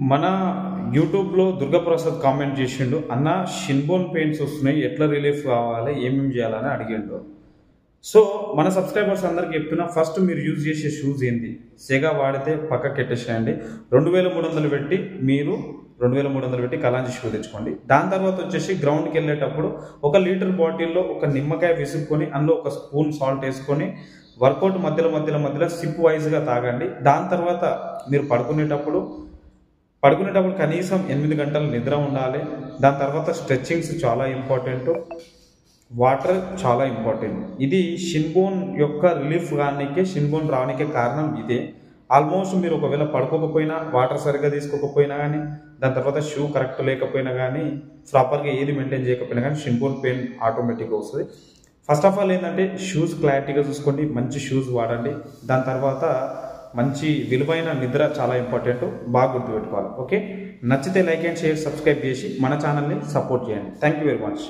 మన యూట్యూబ్లో దుర్గాప్రసాద్ కామెంట్ చేసిండు, అన్న షిన్బోన్ పెయిన్స్ వస్తున్నాయి, ఎట్లా రిలీఫ్ కావాలి, ఏమేమి చేయాలని అడిగిండు. సో మన సబ్స్క్రైబర్స్ అందరికి చెప్తున్నా, ఫస్ట్ మీరు యూజ్ చేసే షూస్ ఏంటి, సెగా వాడితే పక్కకి పెట్టేసేయండి. 2300 పెట్టి మీరు 2300 పెట్టి కలాంజీ షూ తెచ్చుకోండి. దాని తర్వాత వచ్చేసి గ్రౌండ్కి వెళ్ళేటప్పుడు 1 లీటర్ బాటిల్లో ఒక నిమ్మకాయ విసుక్కొని అందులో 1 స్పూన్ సాల్ట్ వేసుకొని వర్కౌట్ మధ్యలో సిప్ వైజ్గా తాగండి. దాని తర్వాత మీరు పడుకునేటప్పుడు కనీసం 8 గంటలు నిద్ర ఉండాలి. దాని తర్వాత స్ట్రెచ్చింగ్స్ చాలా ఇంపార్టెంట్, వాటర్ చాలా ఇంపార్టెంట్. ఇది షిన్బోన్ యొక్క రిలీఫ్ రానికే, షిన్బోన్ రానికే కారణం ఇదే. ఆల్మోస్ట్ మీరు ఒకవేళ పడుకోకపోయినా, వాటర్ సరిగ్గా తీసుకోకపోయినా కానీ, దాని తర్వాత షూ కరెక్ట్ లేకపోయినా కానీ, ప్రాపర్గా ఏది మెయింటైన్ చేయకపోయినా కానీ షిన్బోన్ పెయిన్ ఆటోమేటిక్గా వస్తుంది. ఫస్ట్ ఆఫ్ ఆల్ ఏంటంటే షూస్ క్లారిటీగా చూసుకోండి, మంచి షూస్ వాడండి. దాని తర్వాత మంచి విలువైన నిద్ర చాలా ఇంపార్టెంట్, బాగా గుర్తుపెట్టుకోవాలి. ఓకే, నచ్చితే లైక్ అండ్ షేర్, సబ్స్క్రైబ్ చేసి మన ఛానల్ని సపోర్ట్ చేయండి. Thank you very much.